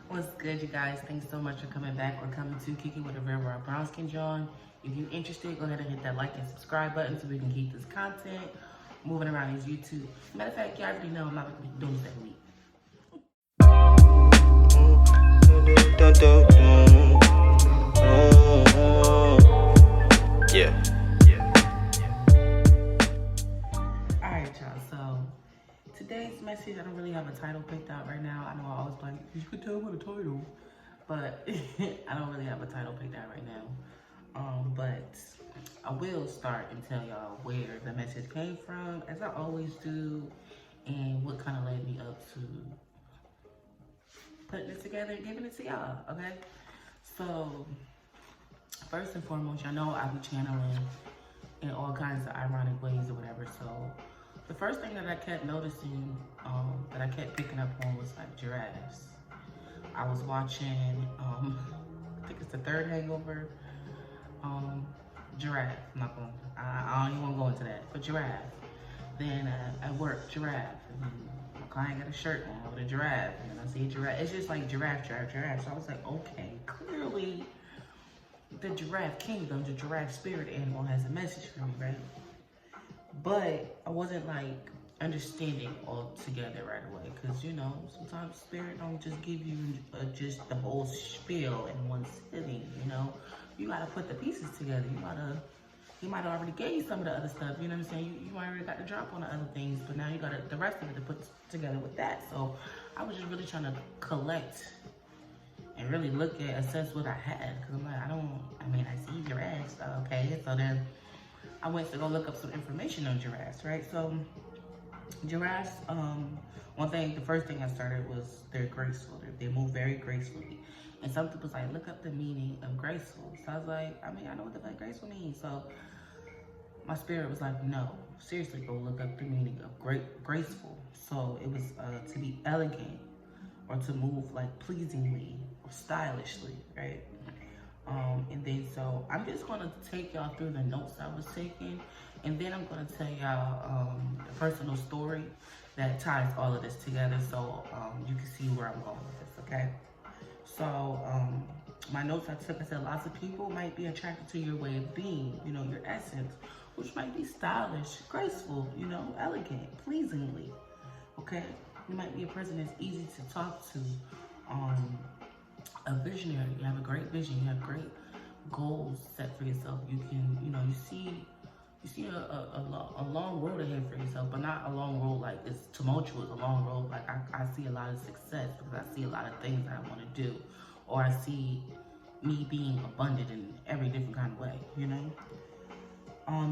What's good, you guys? Thanks so much for coming back. We're coming to Kiki with a Very Raw Brown Skin John. If you're interested, go ahead and hit that like and subscribe button so we can keep this content moving around his YouTube. Matter of fact, you already know I'm not going to be doing this every week. Yeah. Alright, y'all. So, today's message, I don't really have a title picked out right now. I know I always like, you could tell what a title. But I don't really have a title picked out right now. But I will start and tell y'all where the message came from, as I always do, and what kind of led me up to putting it together and giving it to y'all, okay? So, first and foremost, y'all know I be channeling in all kinds of ironic ways or whatever. So, the first thing that I kept noticing, that I kept picking up on was like giraffes. I was watching, I think it's the third Hangover, Giraffe. I don't even want to go into that, but Giraffe. Then at work, Giraffe. And then my client got a shirt on with a giraffe, and I see a giraffe. It's just like giraffe. So I was like, okay, clearly the giraffe kingdom, the giraffe spirit animal has a message for me, right? But I wasn't like understanding all together right away, because you know sometimes spirit don't just give you just the whole spiel in one sitting. You know, you gotta put the pieces together. He might have already gave you some of the other stuff. You know what I'm saying? You already got the drop on the other things, but now you got the rest of it to put together with that. So I was just really trying to collect and really look at, assess what I had, because I'm like, I see giraffes, okay. So then I went to go look up some information on giraffes, right? So giraffes, the first thing I started was they're graceful. They move very gracefully. And some people's like, look up the meaning of graceful. So I was like, I know what the fuck graceful means. So my spirit was like, no, seriously, go look up the meaning of graceful. So it was to be elegant, or to move like pleasingly or stylishly, right? And then so I'm just gonna take y'all through the notes I was taking, and then I'm gonna tell y'all a personal story that ties all of this together, so you can see where I'm going with this, okay? So my notes I took, I said lots of people might be attracted to your way of being, you know, your essence, which might be stylish, graceful, you know, elegant, pleasingly, okay? You might be a person that's easy to talk to, a visionary. You have a great vision. You have great goals set for yourself. You can, you know, you see a long road ahead for yourself, but not a long road like it's tumultuous. A long road like I see a lot of success, because I see a lot of things that I want to do, or I see me being abundant in every different kind of way, you know.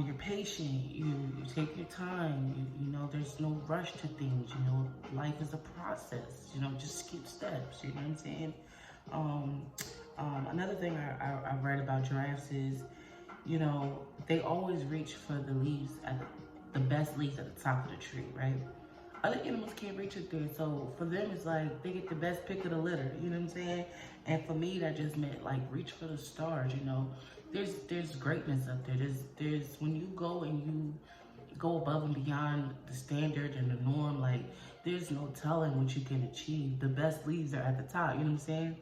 You're patient, you take your time, you know, there's no rush to things, you know, life is a process, you know, just skip steps, you know what I'm saying? Another thing I read about giraffes is, you know, they always reach for the leaves, the best leaves at the top of the tree, right? Other animals can't reach it there, so for them it's like they get the best pick of the litter, you know what I'm saying? And for me, that just meant like reach for the stars, you know. There's greatness up there. There's when you go and you go above and beyond the standard and the norm, like there's no telling what you can achieve. The best leaves are at the top, you know what I'm saying?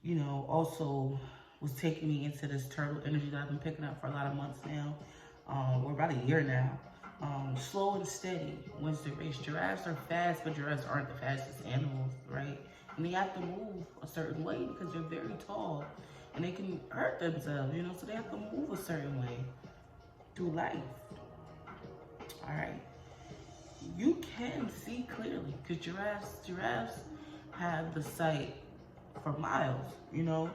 You know, also was taking me into this turtle energy that I've been picking up for a lot of months now. We're about a year now. Slow and steady wins the race. Giraffes are fast, but giraffes aren't the fastest animals, right? And they have to move a certain way because they're very tall and they can hurt themselves, you know, so they have to move a certain way through life. All right. You can see clearly because giraffes have the sight for miles, you know.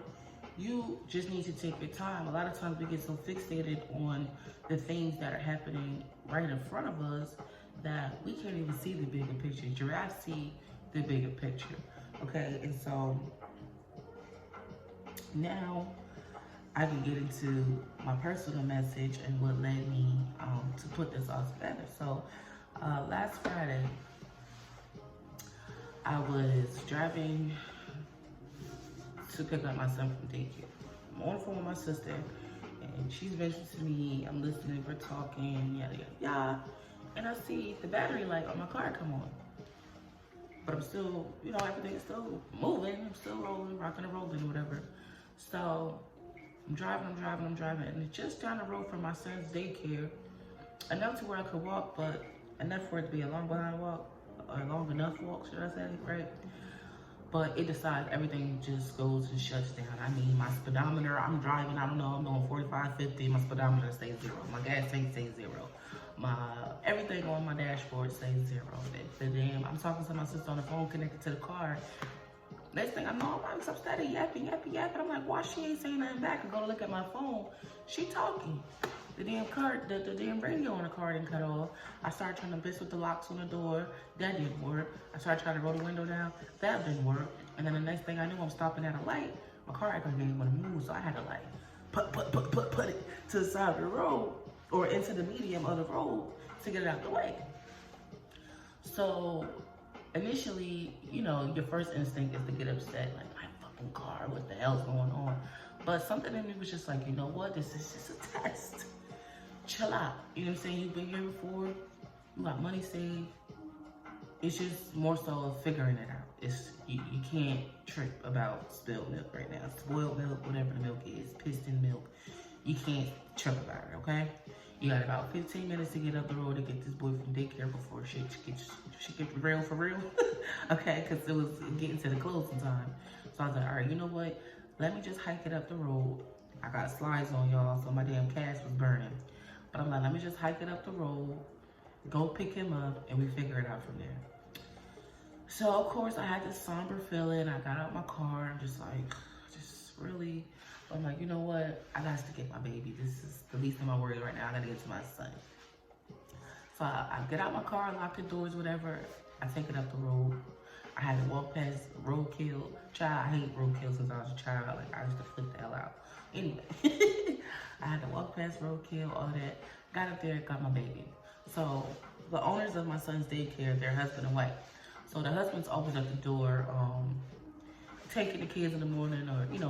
You just need to take your time. A lot of times we get so fixated on the things that are happening right in front of us that we can't even see the bigger picture. Giraffes see the bigger picture, okay? And so now I can get into my personal message and what led me to put this all together. So last Friday, I was driving to pick up my son from daycare. I'm on the phone with my sister, and she's mentioned to me, I'm listening, we're talking, yada, yada, yada. And I see the battery light on my car come on. but I'm still, you know, everything's still moving. I'm still rolling, rocking and rolling, whatever. So I'm driving, and it's just down the road from my son's daycare, enough to where I could walk, but enough for it to be a long behind walk, or a long enough walk, should I say, right? But it decides everything just goes and shuts down. I mean, my speedometer, I'm driving, I don't know, I'm doing 45, 50, my speedometer stays 0. My gas tank stays 0. My, everything on my dashboard stays 0. The damn, I'm talking to my sister on the phone connected to the car. Next thing I know, I'm steady yapping. I'm like, why she ain't saying nothing back? I go to look at my phone, she talking. The damn car, the damn radio on the car didn't cut off. I started trying to mess with the locks on the door. That didn't work. I started trying to roll the window down. That didn't work. And then the next thing I knew, I'm stopping at a light. My car ain't gonna want to move, so I had to like put it to the side of the road or into the medium of the road to get it out the way. So initially, you know, your first instinct is to get upset, like, my fucking car, what the hell's going on? But something in me was just like, you know what? This is just a test. Chill out. You know what I'm saying? You've been here before. You got money saved. It's just more so of figuring it out. It's you can't trip about spilled milk right now. Spoiled milk, whatever the milk is, piston milk. You can't trip about it, okay? You got about 15 minutes to get up the road to get this boy from daycare before shit gets real for real. Okay, because it was getting to the closing time. So I was like, all right, you know what? Let me just hike it up the road. I got slides on, y'all, so my damn cast was burning. But I'm like, let me just hike it up the road, go pick him up, and we figure it out from there. So, of course, I had this somber feeling. I got out my car. I'm just like, really. I'm like, you know what? I got to get my baby. This is the least of my worries right now. I got to get to my son. So I get out my car, lock the doors, whatever. I take it up the road. I had to walk past roadkill. Child, I hate roadkill since I was a child. Like, I used to flip the hell out. Anyway, I had to walk past roadkill, all that. Got up there, got my baby. So the owners of my son's daycare, they're husband and wife. So the husband's opened up the door, taking the kids in the morning, or give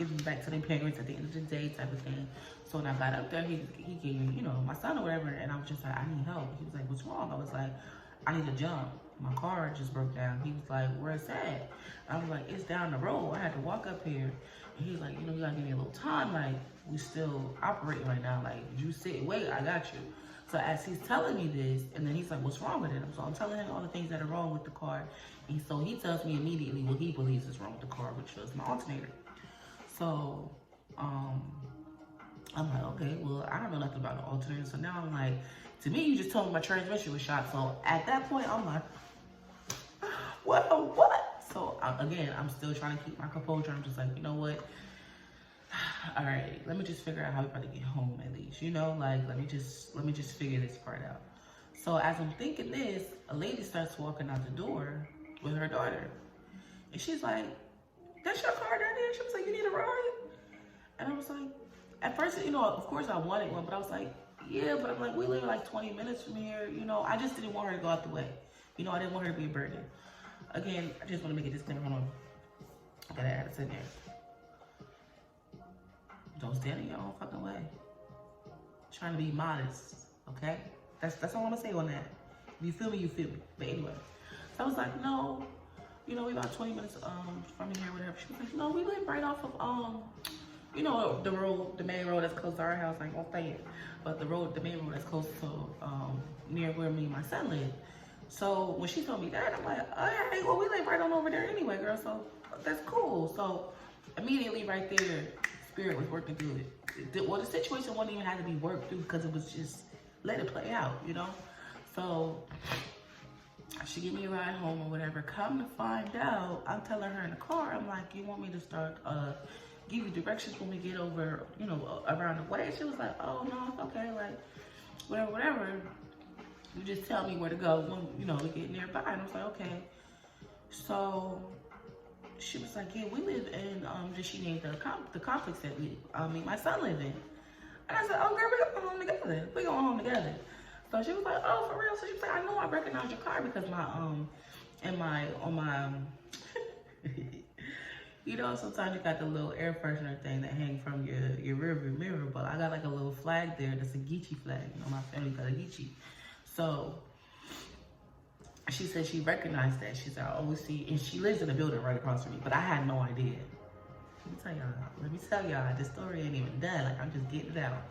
them back to their parents at the end of the day, type of thing. So when I got up there, he gave me, my son or whatever, and I was just like, I need help. He was like, what's wrong? I was like, I need to jump. My car just broke down. He was like, where's that? I was like, it's down the road. I had to walk up here. And he's like, you gotta give me a little time. Like, we still operating right now. Like, you sit, wait, I got you. So as he's telling me this, and then he's like, what's wrong with it? So I'm telling him all the things that are wrong with the car. And so he tells me immediately what he believes is wrong with the car, which was my alternator. So, I'm like, okay, well, I don't know nothing about the alternator. So now I'm like, to me, you just told me my transmission was shot. So at that point, I'm like, what? So again, I'm still trying to keep my composure. I'm just like, you know what? All right, let me just figure out how we're about to get home at least. Like, let me just figure this part out. So as I'm thinking this, a lady starts walking out the door with her daughter. And she's like, that's your car down there? She was like, you need a ride? And I was like, at first, of course I wanted one, but I was like, yeah, but I'm like, we live like 20 minutes from here. I just didn't want her to go out the way. I didn't want her to be a burden. Again, I just want to make it disclaimer. Hold on. I gotta add this in there. Don't stand in your own fucking way. Trying to be modest, okay? That's all I'm gonna say on that. If you feel me, you feel me. But anyway, so I was like, no, we about 20 minutes from here, whatever. She was like, no, we live right off of the main road that's close to our house. I ain't gonna say it, but the main road that's close to near where me and my son live. So when she told me that, I'm like, all right, well, we live right on over there anyway, girl. So that's cool. So immediately right there, spirit was working good. Well, the situation wouldn't even have to be worked through because it was just let it play out, So she gave me a ride home or whatever. Come to find out, I'm telling her in the car, I'm like, you want me to start give you directions when we get over, around the way? She was like, oh no, it's okay, like whatever. You just tell me where to go when we get nearby. And I was like, okay. So she was like, yeah, we live in she named the complex that my son live in. And I said, oh girl, we going home together. We going home together. So she was like, oh, for real? So she was like, I know I recognize your car because sometimes you got the little air freshener thing that hang from your rearview mirror, but I got like a little flag there that's a Geechee flag. My family got a Geechee. So She said she recognized that. She said, I always see, and she lives in a building right across from me, but I had no idea. Let me tell y'all, this story ain't even done. Like, I'm just getting it out.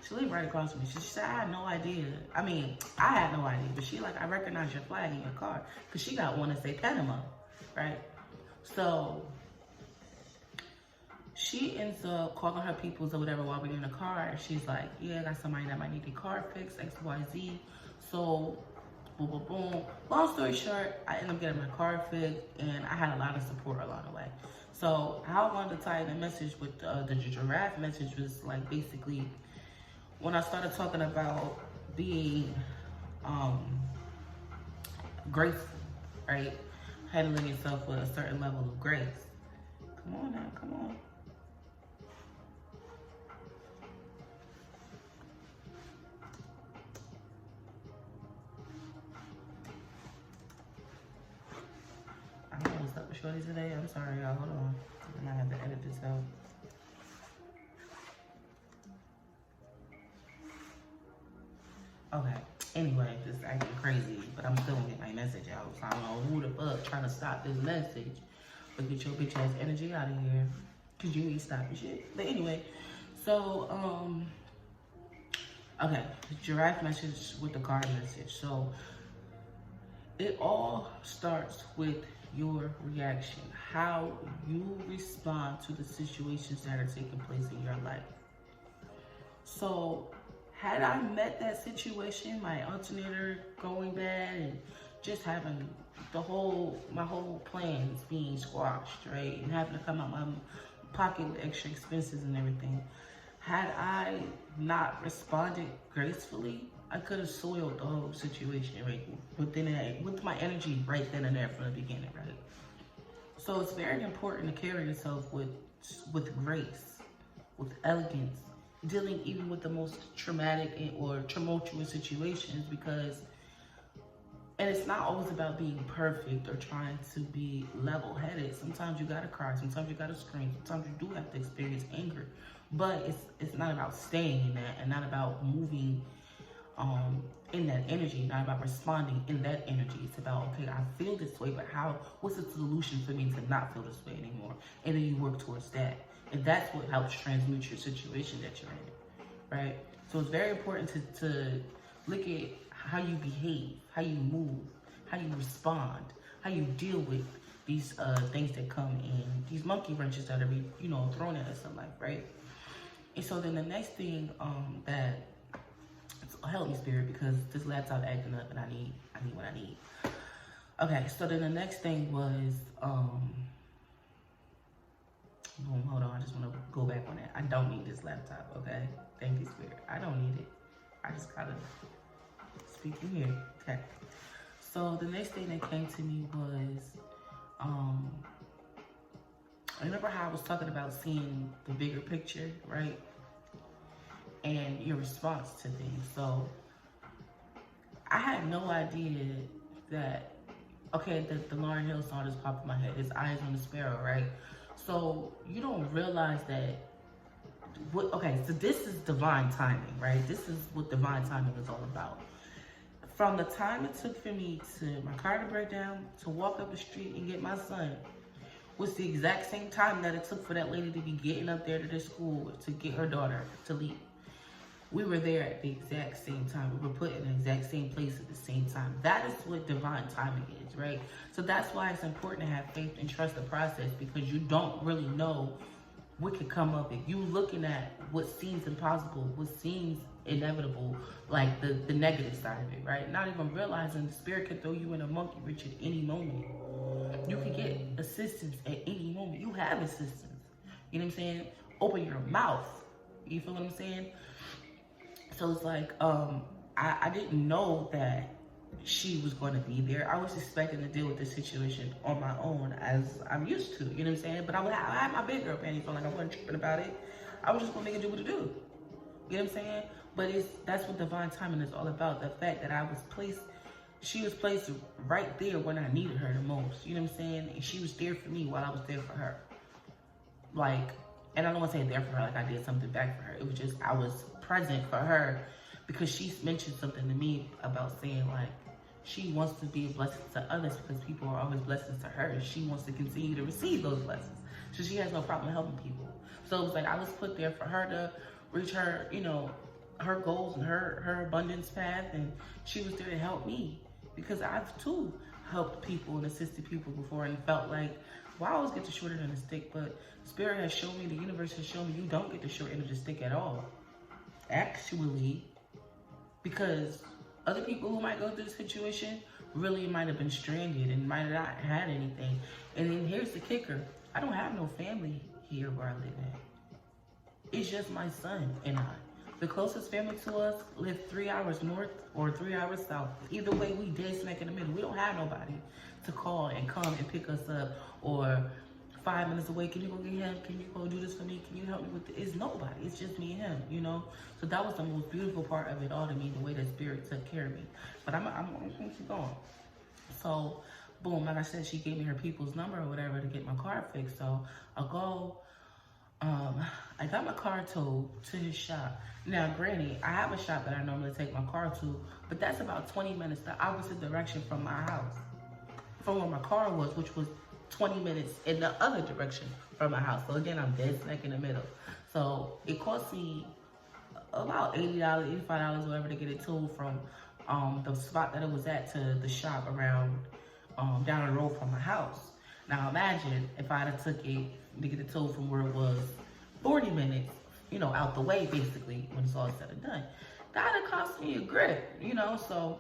She lived right across from me. She said, I had no idea. I mean, I had no idea, but she like, I recognize your flag in your car. Because she got one that say Panama, right? So, she ends up calling her peoples or whatever while we're in the car. And she's like, yeah, I got somebody that might need their car fixed, X, Y, Z. So, boom, boom, boom. Long story short, I ended up getting my car fixed, and I had a lot of support along the way. So, how I wanted to tie in the message with the giraffe message was like basically when I started talking about being graceful, right? Handling yourself with a certain level of grace. Come on now, come on. I don't know what's up with Shorty today. I'm sorry, y'all. Hold on. I might have to edit this out. Okay. Anyway, just acting crazy, but I'm still gonna get my message out. So I don't know who the fuck trying to stop this message. But get your bitch ass energy out of here. Cause you ain't stopping shit. But anyway, so okay, giraffe message with the card message. So it all starts with your reaction, how you respond to the situations that are taking place in your life. So had I met that situation, my alternator going bad and just having my whole plans being squashed, right? And having to come out my pocket with extra expenses and everything. Had I not responded gracefully, I could have soiled the whole situation right with my energy right then and there from the beginning, right? So it's very important to carry yourself with grace, with elegance, dealing even with the most traumatic or tumultuous situations, because, and it's not always about being perfect or trying to be level-headed. Sometimes you gotta cry, sometimes you gotta scream, sometimes you do have to experience anger, but it's not about staying in that and not about moving in that energy, not about responding in that energy. It's about, okay, I feel this way, but what's the solution for me to not feel this way anymore? And then you work towards that. And that's what helps transmute your situation that you're in, right? So it's very important to look at how you behave, how you move, how you respond, how you deal with these things that come in, these monkey wrenches that are thrown at us in life, right? And so then the next thing that, help me spirit, because this laptop acting up and I need what I need. Okay, so then the next thing was, boom, hold on, I just want to go back on that. I don't need this laptop, okay? Thank you, spirit. I don't need it. I just gotta speak in here, okay? So the next thing that came to me was, remember how I was talking about seeing the bigger picture, right? And your response to things. So I had no idea that, okay, the Lauryn Hill song just popped in my head. His eyes on the sparrow, right? So you don't realize that, okay, so this is divine timing, right? This is what divine timing is all about. From the time it took for me to my car to break down, to walk up the street and get my son, was the exact same time that it took for that lady to be getting up there to the school to get her daughter to leave. We were there at the exact same time. We were put in the exact same place at the same time. That is what divine timing is, right? So that's why it's important to have faith and trust the process, because you don't really know what could come up. If you looking at what seems impossible, what seems inevitable, like the negative side of it, right? Not even realizing the spirit could throw you in a monkey wrench at any moment. You could get assistance at any moment. You have assistance. You know what I'm saying? Open your mouth. You feel what I'm saying? So it's like, I didn't know that she was going to be there. I was expecting to deal with this situation on my own, as I'm used to, you know what I'm saying? But I had my big girl panties on, like I wasn't tripping about it. I was just going to make it do what it do. You know what I'm saying? But that's what divine timing is all about. The fact that she was placed right there when I needed her the most. You know what I'm saying? And she was there for me while I was there for her. Like, and I don't want to say there for her like I did something back for her. It was just, I was present for her because she mentioned something to me about saying like, she wants to be a blessing to others because people are always blessings to her. She wants to continue to receive those blessings. So she has no problem helping people. So it was like I was put there for her to reach her, you know, her goals and her abundance path, and she was there to help me because I've too helped people and assisted people before and felt like, well, I always get the short end of the stick, but Spirit has shown me, the universe has shown me you don't get the short end of the stick at all. Actually, because other people who might go through the situation really might have been stranded and might have not had anything. And then here's the kicker. I don't have no family here where I live at. It's just my son and I. The closest family to us live 3 hours north or 3 hours south. Either way, we dead smack in the middle. We don't have nobody to call and come and pick us up, or 5 minutes away, can you go get him? Can you go do this for me? Can you help me with this? It's nobody. It's just me and him, you know? So that was the most beautiful part of it all to me, the way that Spirit took care of me. But I'm going to keep going. So, boom, like I said, she gave me her people's number or whatever to get my car fixed. So I'll go. I got my car towed to his shop. Now, granted, I have a shop that I normally take my car to, but that's about 20 minutes the opposite direction from my house, from where my car was, which was 20 minutes in the other direction from my house. So again, I'm dead smack in the middle. So it cost me about $80, $85, whatever, to get it towed from the spot that it was at to the shop around down the road from my house. Now imagine if I'd have took it to get it towed from where it was 40 minutes, you know, out the way, basically, when it's all said and done. That'd have cost me a grip, you know. So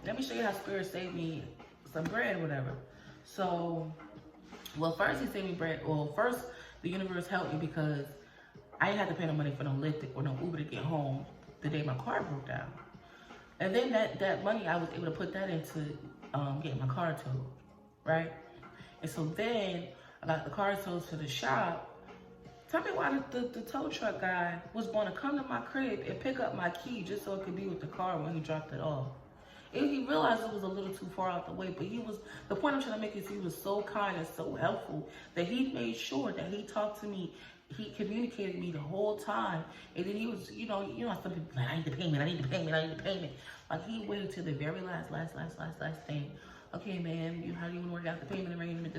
let me show you how Spirit saved me some bread or whatever. So, well, first he saved me bread. Well, first the universe helped me because I didn't have to pay no money for no Lyft or no Uber to get home the day my car broke down. And then that money, I was able to put that into getting my car towed, right? And so then I got the car towed to the shop. Tell me why the tow truck guy was going to come to my crib and pick up my key just so it could be with the car when he dropped it off. And he realized it was a little too far out the way, but the point I'm trying to make is he was so kind and so helpful that he made sure that he talked to me. He communicated me the whole time. And then he was, you know how some people like, I need the payment, I need the payment, I need the payment. Like, he waited till the very last thing. Okay, man, how do you want to work out the payment arrangement?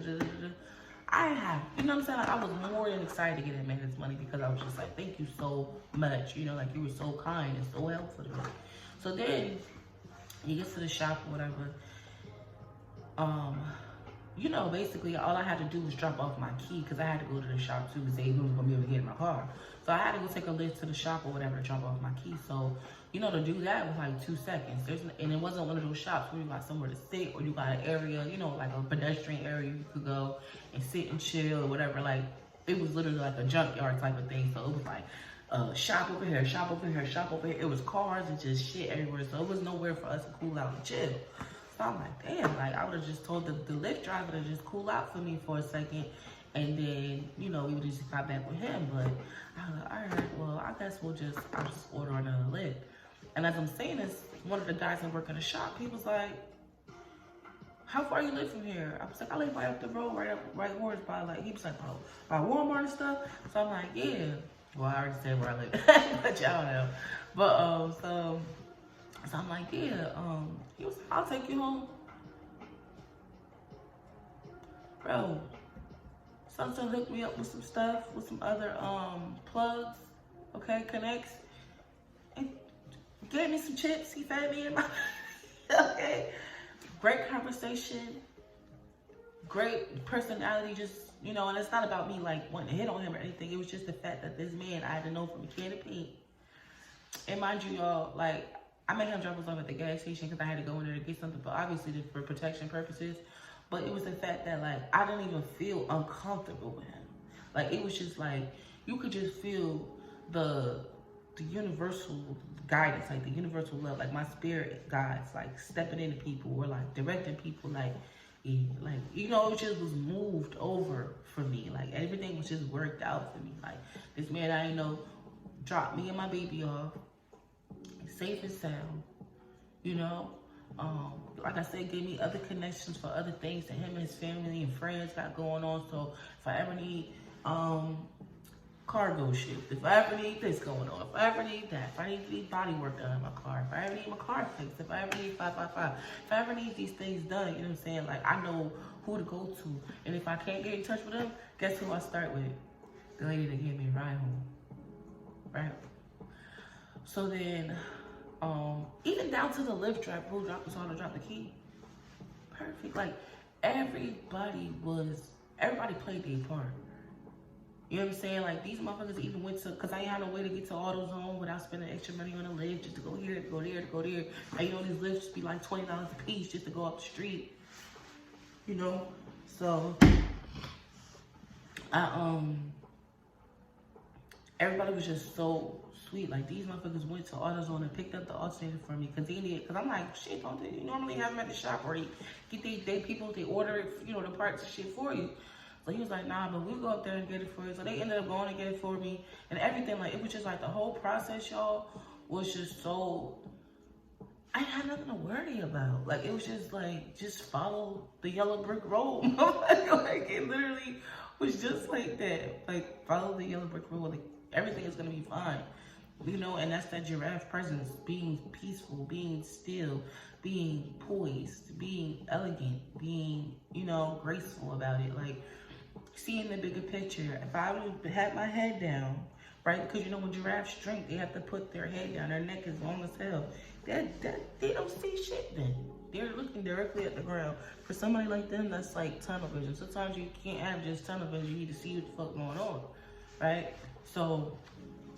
I have, you know what I'm saying? Like, I was more than excited to get him his money because I was just like, thank you so much. You know, like, you were so kind and so helpful to me. So then he gets to the shop or whatever. You know, basically all I had to do was drop off my key because I had to go to the shop too to say who was going to be able to get in my car. So I had to go take a lift to the shop or whatever to drop off my key. So, you know, to do that was like 2 seconds. And it wasn't one of those shops where you got somewhere to sit or you got an area, you know, like a pedestrian area you could go and sit and chill or whatever. Like, it was literally like a junkyard type of thing. So it was like shop over here, shop over here, shop over here. It was cars and just shit everywhere. So it was nowhere for us to cool out and chill. So I'm like, damn, like, I would have just told the Lyft driver to just cool out for me for a second. And then, you know, we would just got back with him. But I was like, all right, well, I guess I'll just order another Lyft. And as I'm saying this, one of the guys that work in the shop, he was like, how far you live from here? I was like, I live right up the road, right where it's by, like, he was like, by Walmart and stuff. So I'm like, yeah. Well, I already said where I live, but y'all know. But, so I'm like, yeah, he was like, I'll take you home. Bro, son hooked me up with some stuff, with some other plugs, okay, connects, and gave me some chips. He fed me in my, okay. Great conversation, great personality, just, you know, and it's not about me, like, wanting to hit on him or anything. It was just the fact that this man I had to know from a can of paint. And mind you, y'all, like, I made him drop us off at the gas station because I had to go in there to get something, but obviously for protection purposes. But it was the fact that, like, I didn't even feel uncomfortable with him. Like, it was just like, you could just feel the universal guidance, like the universal love, like my spirit guides, like stepping into people or like directing people, like, you know, it just was moved over for me. Like, everything was just worked out for me. Like, this man I know dropped me and my baby off safe and sound, you know. Like I said, gave me other connections for other things that him and his family and friends got going on. So if I ever need cargo shift, if I ever need this going on, if I ever need that, if I need body work done in my car, if I ever need my car fixed, if I ever need 555, if I ever need these things done, you know what I'm saying? Like, I know who to go to. And if I can't get in touch with them, guess who I start with? The lady that gave me a ride home, right? So then, even down to the Lyft driver who dropped us on to drop the key. Perfect. Like, everybody played their part. You know what I'm saying? Like, these motherfuckers even went to, because I ain't had no way to get to AutoZone without spending extra money on a Lyft just to go here, to go there, to go there. And you know, these Lyfts be like $20 a piece just to go up the street. You know? So, everybody was just so sweet. Like, these motherfuckers went to AutoZone and picked up the alternator for me because I'm like, shit, don't they normally have them at the shop or get they people, they order it, you know, the parts and shit for you. So he was like, nah, but we'll go up there and get it for you. So they ended up going and get it for me and everything. Like, it was just like the whole process, y'all, was just so, I had nothing to worry about. Like, it was just like, just follow the yellow brick road. Like, it literally was just like that. Like, follow the yellow brick road. Like, everything is gonna be fine. You know, and that's that giraffe presence, being peaceful, being still, being poised, being elegant, being, you know, graceful about it. Like, seeing the bigger picture. If I would have my head down, right? Because, you know, when giraffes drink, they have to put their head down. Their neck is long as hell. They don't see shit then. They're looking directly at the ground. For somebody like them, that's like tunnel vision. Sometimes you can't have just tunnel vision. You need to see what the fuck going on, right? So,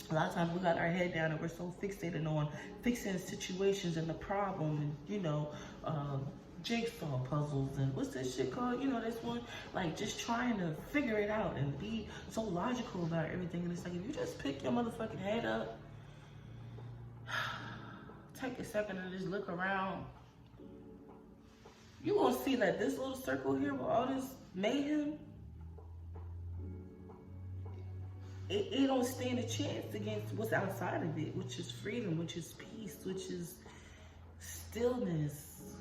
a lot of times we got our head down and we're so fixated on fixing situations and the problem and, you know, jigsaw puzzles and what's this shit called? You know, this one, like just trying to figure it out and be so logical about everything. And it's like, if you just pick your motherfucking head up, take a second and just look around, you gonna see that this little circle here with all this mayhem, it don't stand a chance against what's outside of it, which is freedom, which is peace, which is stillness,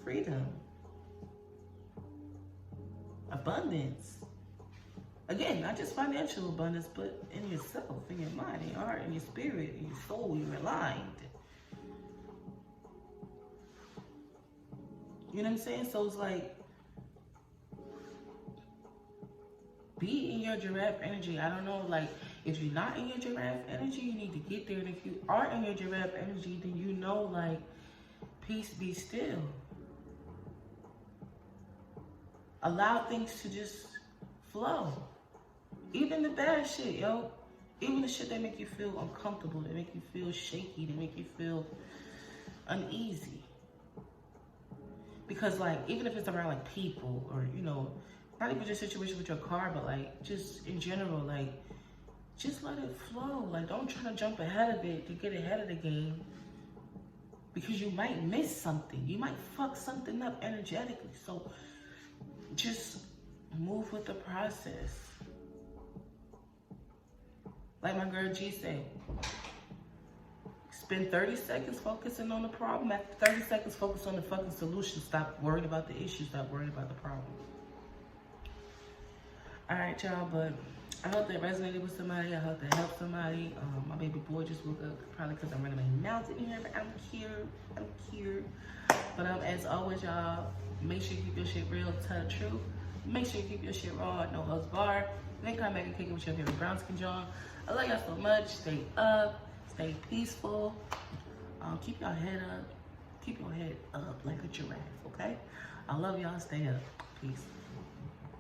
freedom, abundance. Again, not just financial abundance, but in yourself, in your mind, in your heart, in your spirit, in your soul, you're aligned. You know what I'm saying? So it's like, be in your giraffe energy. I don't know, like, if you're not in your giraffe energy, you need to get there. And if you are in your giraffe energy, then you know, like, peace, be still. Allow things to just flow. Even the bad shit, yo. Even the shit that make you feel uncomfortable, that make you feel shaky, that make you feel uneasy. Because, like, even if it's around, like, people or, you know, not even just situation with your car, but like just in general, like just let it flow. Like, don't try to jump ahead of it to get ahead of the game, because you might miss something. You might fuck something up energetically. So just move with the process. Like my girl G said, spend 30 seconds focusing on the problem. After 30 seconds, focus on the fucking solution. Stop worrying about the issue. Stop worrying about the problem. All right, y'all, but I hope that resonated with somebody. I hope that helped somebody. My baby boy just woke up, probably because I'm running my mouth in here, but I'm here. But as always, y'all, make sure you keep your shit real, tell the truth. Make sure you keep your shit raw, no hugs barred. Then come back and kick it with your favorite brown skin John. I love y'all so much. Stay up, stay peaceful. Keep your head up. Keep your head up like a giraffe, okay? I love y'all. Stay up. Peace.